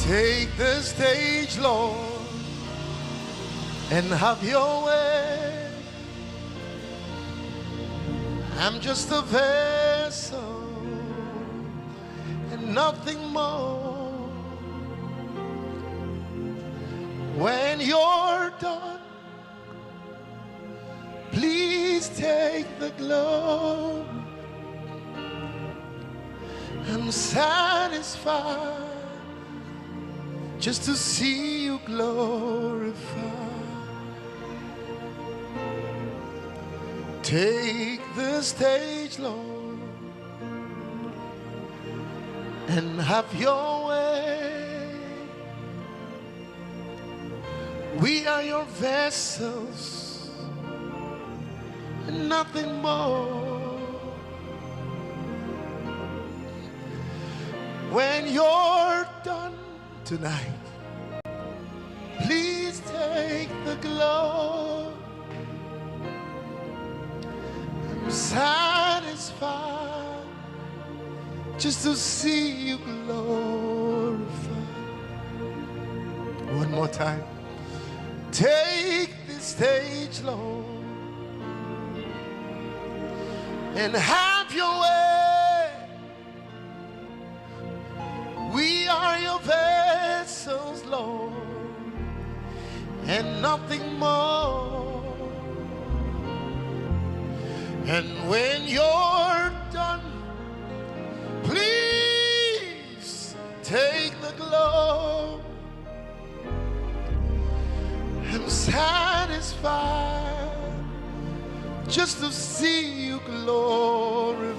Take the stage, Lord, and have your way. I'm just a vessel and nothing more. When you're done, please take the glory. I'm satisfied just to see you glorified. Take the stage, Lord, and have your way. We are your vessels and nothing more. When you're done tonight, please take the glory. I'm satisfied just to see you glorified. One more time. Take this stage, Lord, and have your way. We are your vessels, Lord, and nothing more. And when you're done, please take the glory. I'm satisfied just to see you glorified.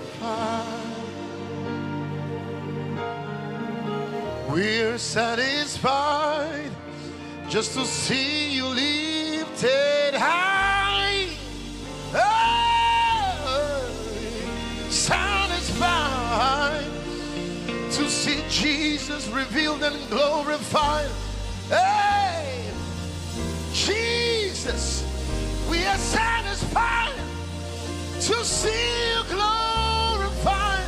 We're satisfied just to see you lifted high. Oh, satisfied to see Jesus revealed and glorified. Hey, Jesus, we are satisfied to see you glorified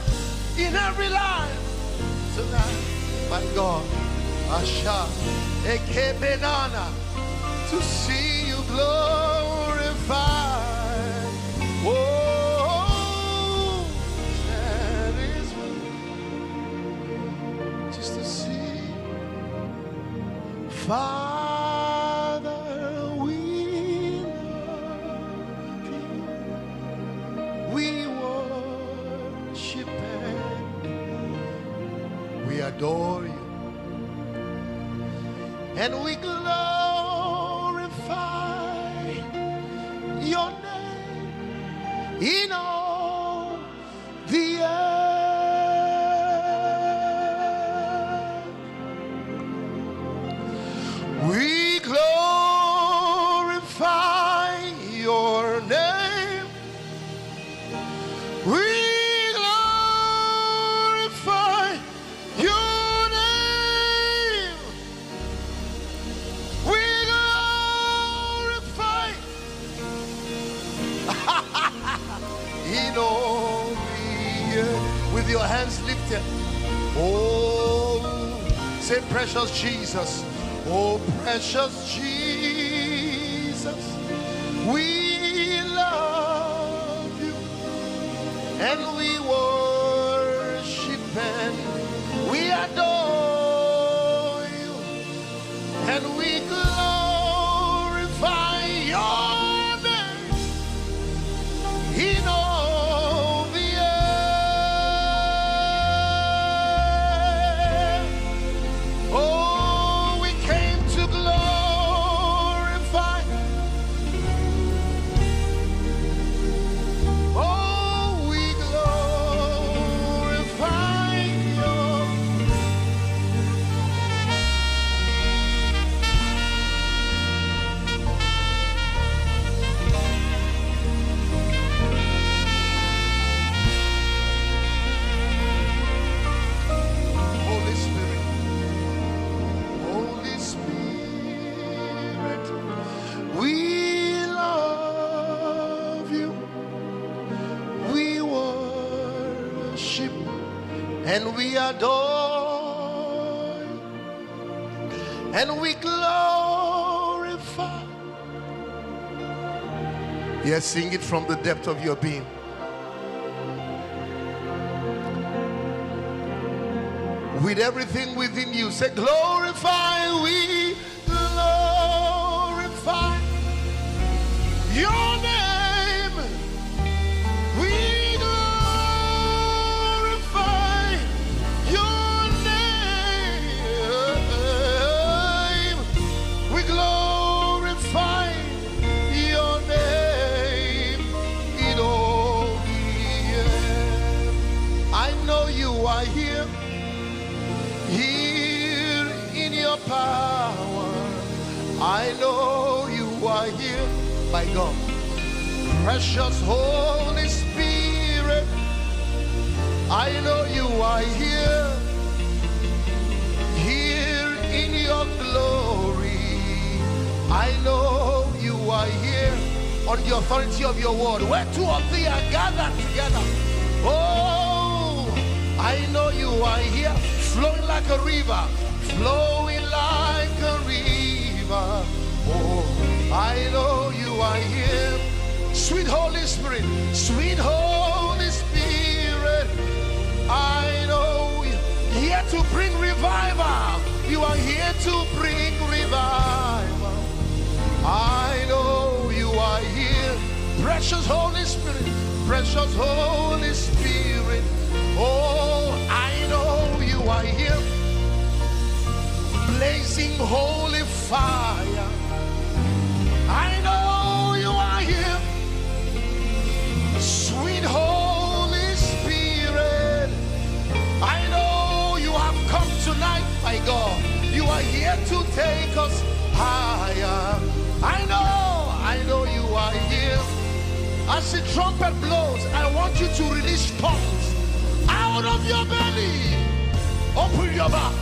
in every life tonight. My God, Asha, Ekebenana, to see you glorified. Oh, that is just to see. Father, we love you. We worship and we adore you. And we glorify your name in all the earth. We glorify your name. We glorify your with your hands lifted. Oh, say precious Jesus. Oh, precious Jesus, we love you and we worship and we adore you and we glorify your name in all the earth. Oh, we came to glorify. Oh, we glorify your Holy Spirit. Holy Spirit, we love you. We worship and we adore you. and we glorify. Yes, sing it from the depth of your being. With everything within you, say glorify, we glorify your name. We glorify your name. We glorify your name in all the earth. I know you are here. Here in your power, I know you are here, my God. Precious Holy Spirit, I know you are here. Here in your glory, I know you are here. On the authority of your word, where two or three are gathered together, oh, I know you are here. Flowing like a river, flowing like a river. Oh, I know you are here. Sweet Holy Spirit, sweet Holy Spirit, I know you here to bring revival. You are here to bring revival. I know you are here. Precious Holy Spirit, precious Holy Spirit. Oh, I know you are here, blazing holy fire. I know you are here, sweet Holy Spirit. I know you have come tonight, my God. You are here to take us higher. I know you are here. As the trumpet blows, I want you to release tongues out of your belly. Open your mouth.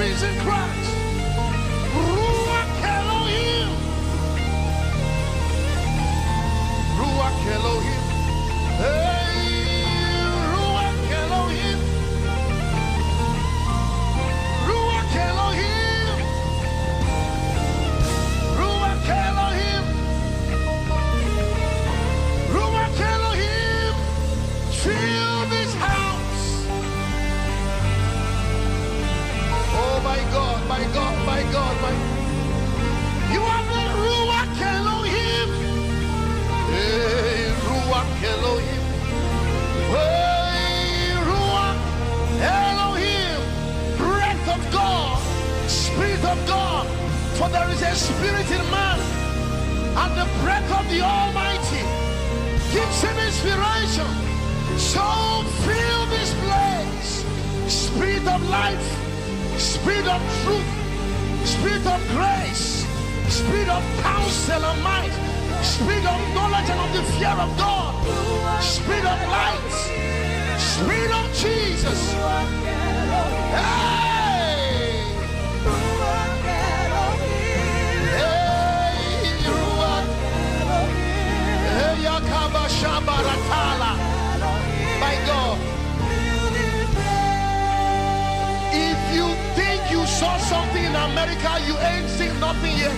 risen Christ. Ruach Elohim. Ruach Elohim. Hey, Ruach Elohim. Ruach Elohim. For there is a spirit in man, and the breath of the Almighty gives him inspiration. So fill this place. Spirit of life, spirit of truth, spirit of grace, spirit of counsel and might, spirit of knowledge and of the fear of God, spirit of light, spirit of Jesus. Hey! My God, if you think you saw something in America, you ain't seen nothing yet.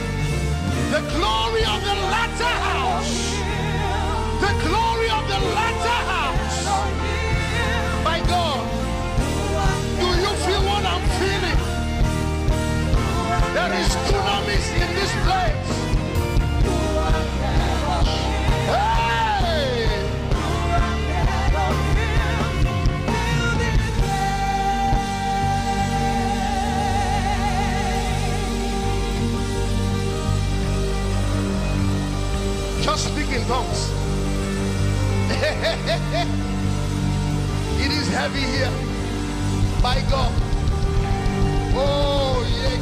The glory of the latter house, the glory of the latter house. My God, do you feel what I'm feeling? There is dunamis in this place. Hey! Just speak in tongues. It is heavy here. My God. Oh, yeah,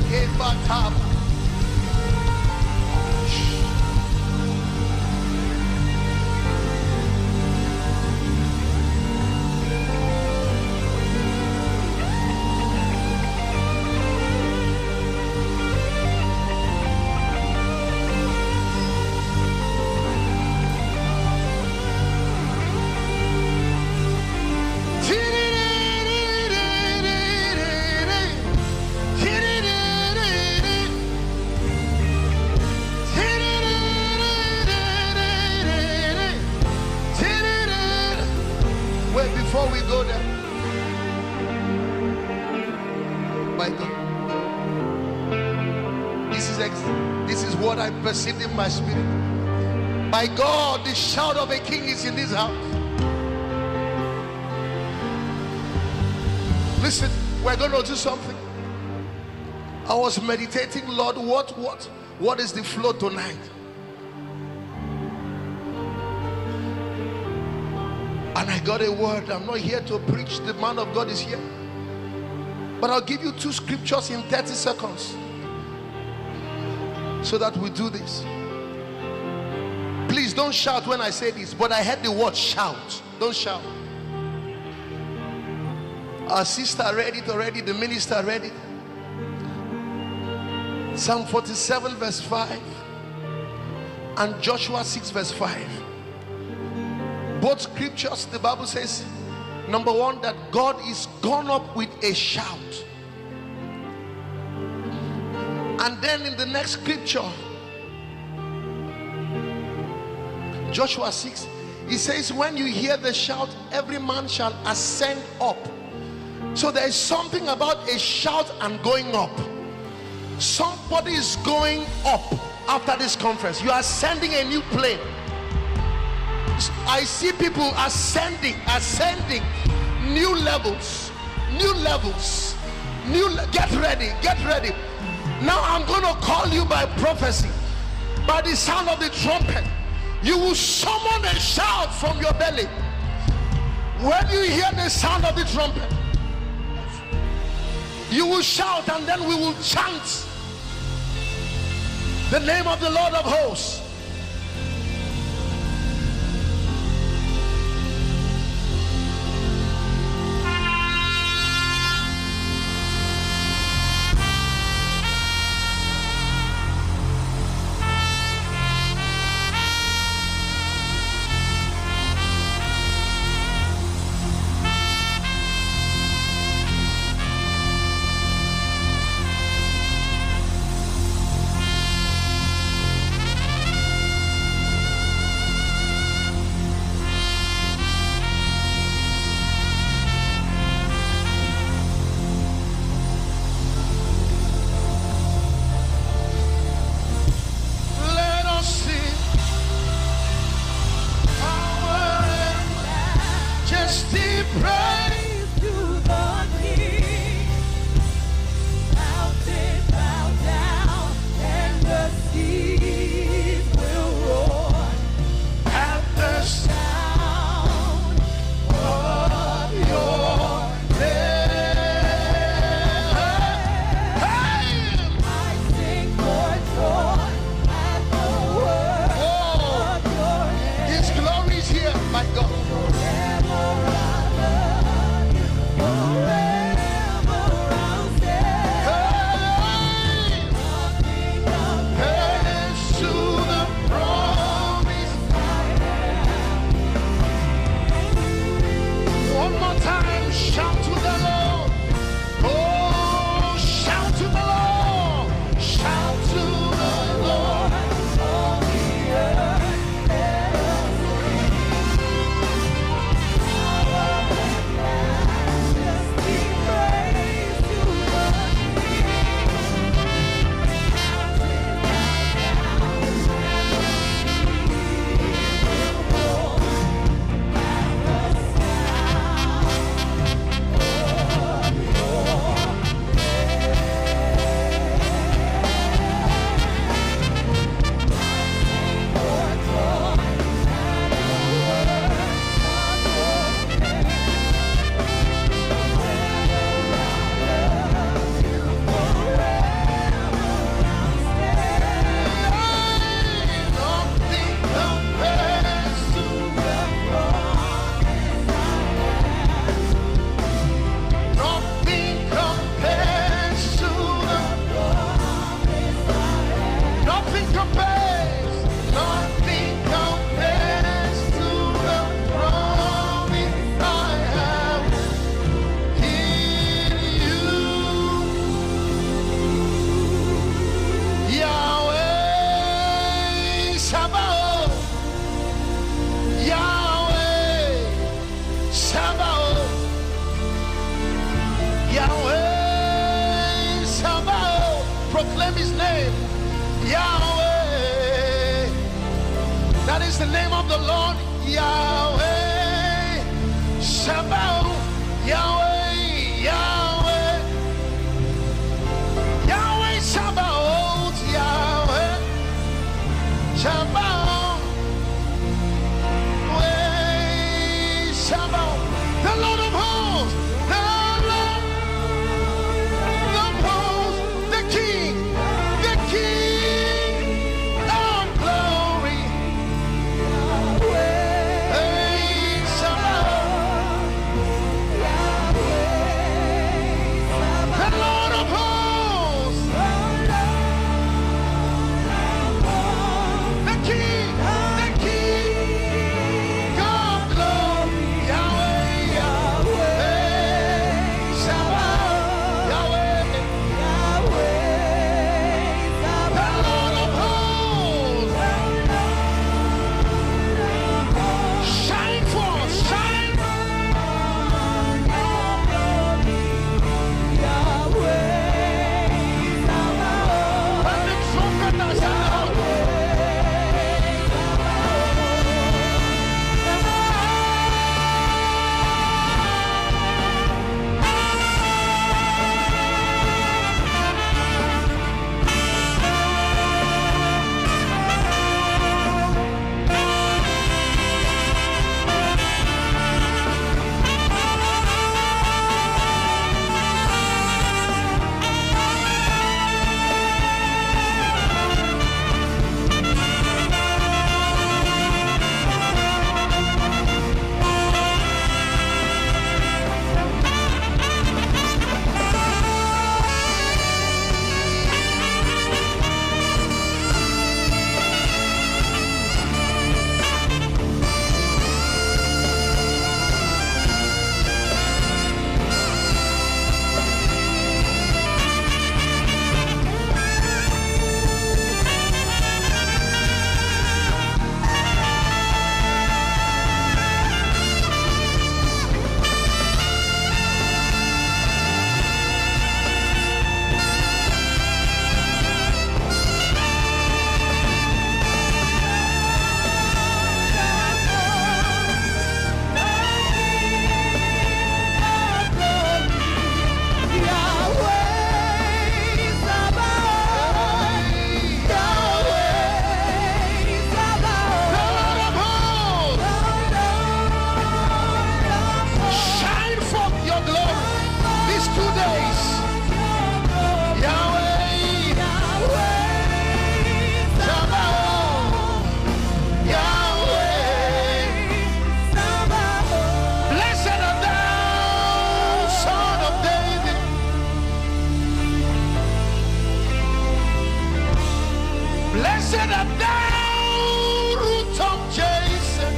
before we go there, my God, this is what I perceived in my spirit. My God, the shout of a king is in this house. Listen, we're going to do something. I was meditating, Lord, what is the flow tonight? And I got a word. I'm not here to preach. The man of God is here. But I'll give you 2 scriptures in 30 seconds so that we do this. Please don't shout when I say this, but I heard the word shout. Don't shout. Our sister read it already. The minister read it. Psalm 47 verse 5 and Joshua 6 verse 5. Both scriptures, the Bible says, number 1, that God is gone up with a shout. And then in the next scripture, Joshua 6, he says, when you hear the shout, every man shall ascend up. So there is something about a shout and going up. Somebody is going up after this conference. You are ascending a new plane. I see people ascending new levels. Get ready. Now I'm going to call you by prophecy, by the sound of the trumpet. You will summon a shout from your belly. When you hear the sound of the trumpet, you will shout, and then we will chant the name of the Lord of hosts. Shout to the Lord. Oh, shout to the Lord. Shout to the Lord. All the earth, let us sing. Power and majesty, praise to the King. Proclaim his name, Yahweh. That is the name of the Lord, Yahweh. Shabbat, Yahweh, Yahweh. Yahweh, Shabbat, Yahweh. Shabbat, Yahweh, Shabbat. The Lord of hosts, the Lord of hosts, the King of glory. Yahweh, Shabbat, the Lord of hosts, the King of glory. Yahweh, Yahweh, Shabbat, Yahweh, the Lord of hosts. Shine forth, shine. And the trumpeters sound. Shine forth your glory these 2 days. Yahweh, Shabbat, Yahweh. Blessed art thou, Son of David. Blessed art thou, root of Jesse.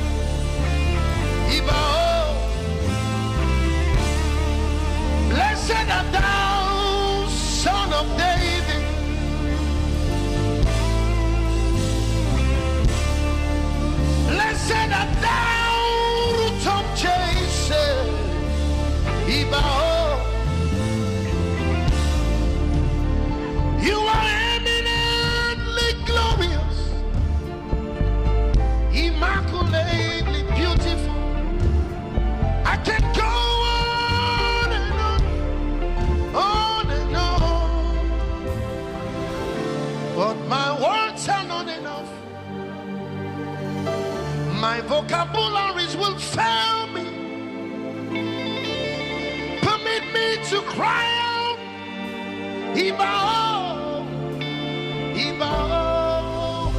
Ibao. You are eminently glorious, immaculately beautiful. I can go on and on and on, but my words are not enough. My vocabularies will fail me. Permit me to cry out, Ibao, Ibao,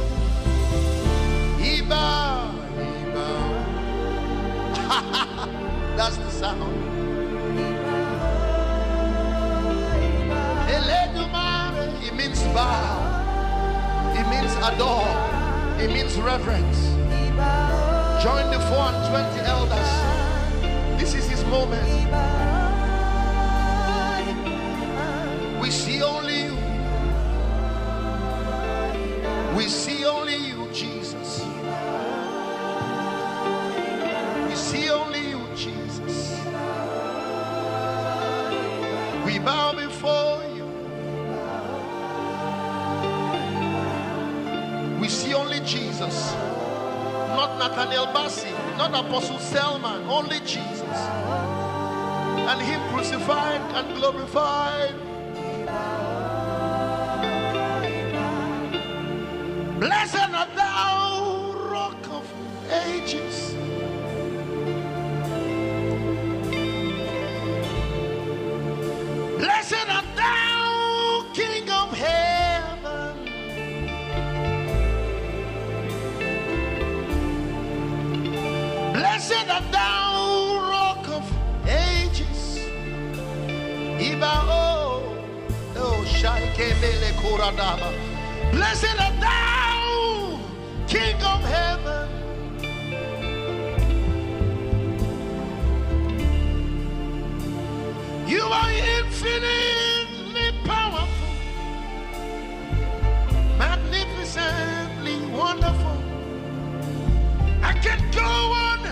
Ibao, Ibao. That's the sound. Eledumare, it means bow, it means adore, it means reverence. Join the 420 elders. This is his moment. We see only you. We see only you, Jesus. We see only you, Jesus. We bow before you. We see only Jesus. Not NATHANIEL Bassey, not Apostle Selman, only Jesus. And him crucified and glorified. Blessed art thou, Rock of Ages. Blessed art thou, King of Heaven. Blessed art thou, Rock of Ages. Ibao, oh, Shaikebele Koradaba. Blessed art thou, King of Heaven. You are infinitely powerful, magnificently wonderful. I can go on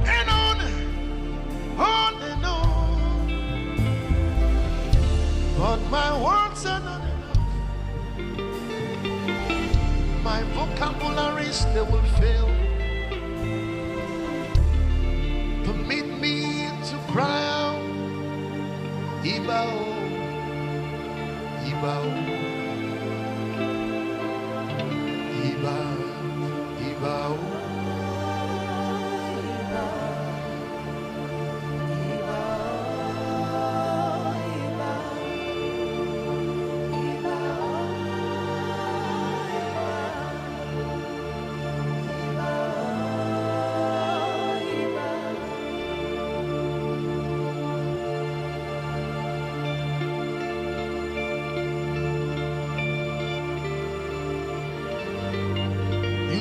and on and on, but my words are not enough. My vocabularies, they will fail. Permit me to cry out, Ibao, Ibao, Ibao, Ibao.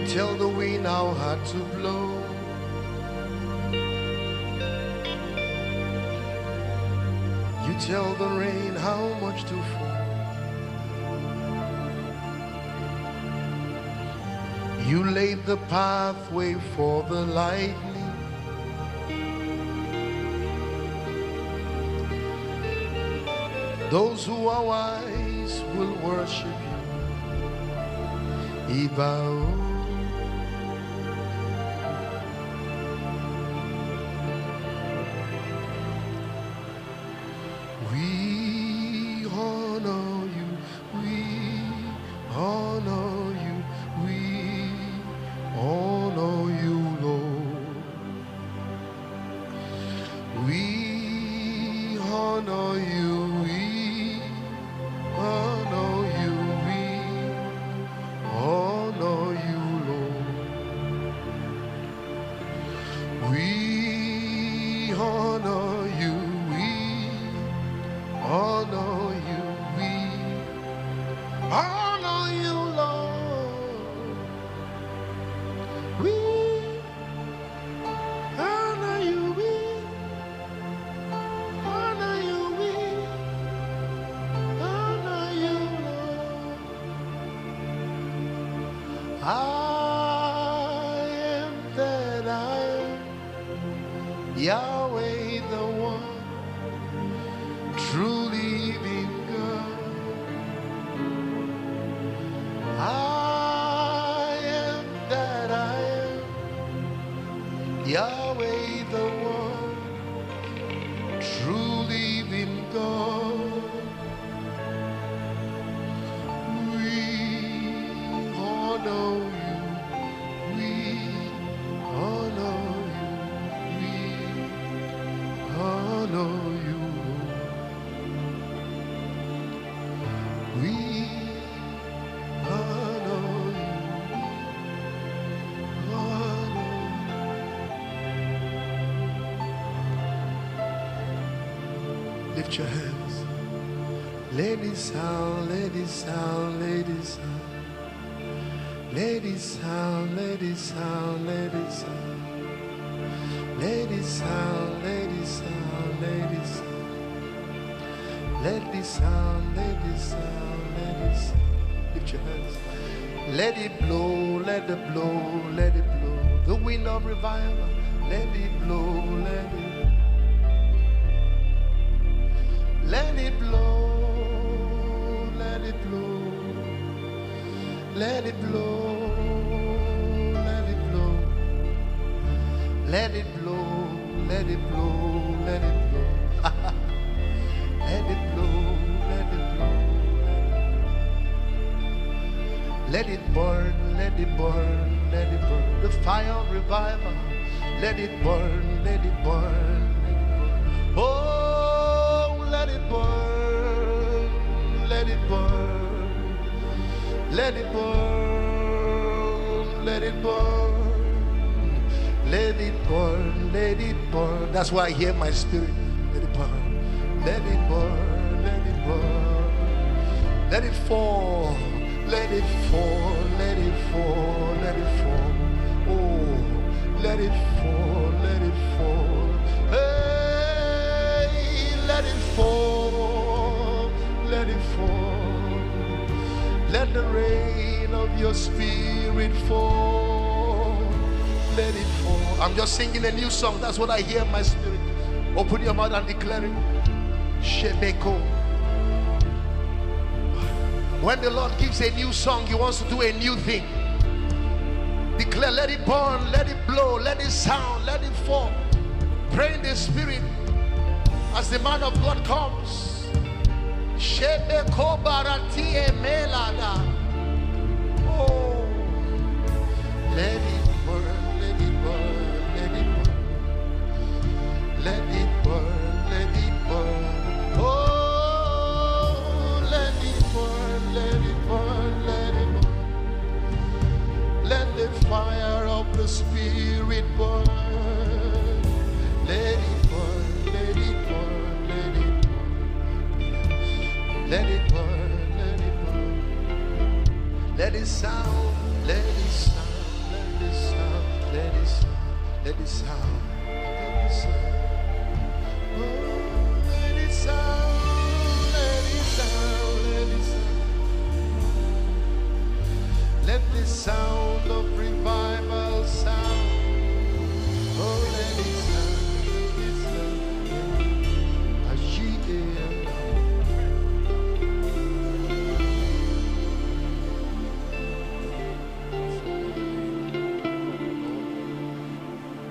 Tell the wind how hard to blow. You tell the rain how much to fall. You laid the pathway for the lightning. Those who are wise will worship you. Ibao. We honor you. Honor. Lift your hands. Let it sound, let it sound, let it sound. Let it sound, let it sound, let it sound. Let it sound, let it sound, let it sound. Let it sound, let it sound, let it sound. Lift your hands. Let it blow, let it blow, let it blow. The wind of revival. Let it blow, let it. Let it blow, let it blow. Let it blow, let it blow. Let it blow, let it blow, let it blow. Let it blow, let it blow. Let it burn, let it burn, let it burn. The fire of revival. Let it burn, let it burn, let it burn. Oh, let it burn, let it burn. Let it burn, let it burn. Let it burn, let it burn. That's why I hear my spirit. Let it burn. Let it burn, let it burn. Let it fall, let it fall, let it fall, let it fall. Oh, let it fall, let it fall. Hey, let it fall, let it fall. Let the rain of your spirit fall. Let it fall. I'm just singing a new song. That's what I hear in my spirit. Open your mouth and declare it. Shebeko. When the Lord gives a new song, He wants to do a new thing. Declare, let it burn, let it blow, let it sound, let it fall. Pray in the spirit as the man of God comes. Shebeko baratie melada. Oh, let it burn, let it burn, let it burn. Let it burn, let it burn. Oh, let it burn, let it burn, let it burn. Let the fire of the Spirit burn. Let it burn, let it burn, let it burn. Let it burn, let it burn. Let it sound, let it sound, let it sound, let it sound, let it sound, let it sound. Oh, let it sound, let it sound, let it sound. Let the sound of revival sound. Oh, let it sound, let it sound.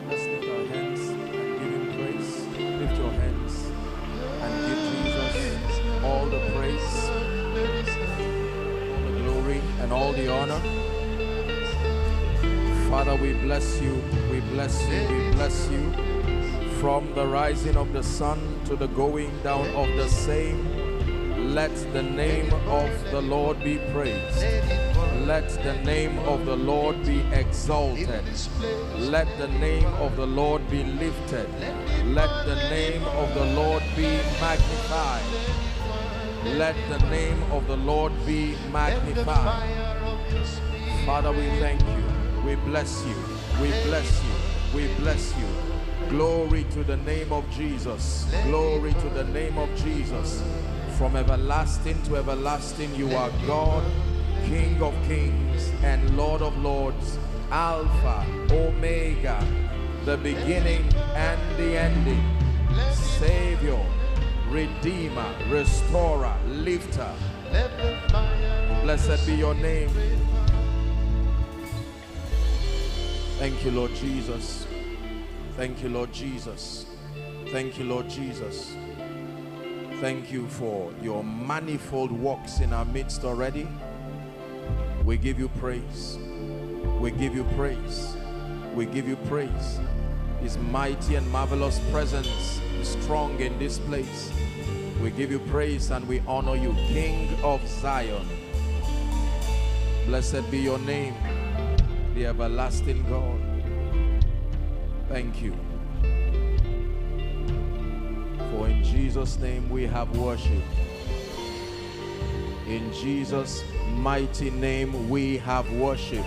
Let's lift our hands and give Him praise. Lift your hands and give Jesus all the praise, all the glory, and all the honor. Father, we bless you, we bless you, we bless you. From the rising of the sun to the going down of the same, let the name of the Lord be praised. Let the name of the Lord be exalted. Let the name of the Lord be lifted. Let the name of the Lord be magnified. Let the name of the Lord be magnified. Father, we thank you. We bless you. We bless you. We bless you. Glory to the name of Jesus. Glory to the name of Jesus. From everlasting to everlasting, you are God, King of kings and Lord of lords, Alpha, Omega, the beginning and the ending, Savior, Redeemer, Restorer, Lifter. Blessed be your name. Thank you, Lord Jesus. Thank you, Lord Jesus. Thank you, Lord Jesus. Thank you for your manifold works in our midst already. We give you praise. We give you praise. We give you praise. His mighty and marvelous presence is strong in this place. We give you praise and we honor you, King of Zion. Blessed be your name, the everlasting God. Thank you. For in Jesus' name we have worshiped. In Jesus' mighty name we have worshiped.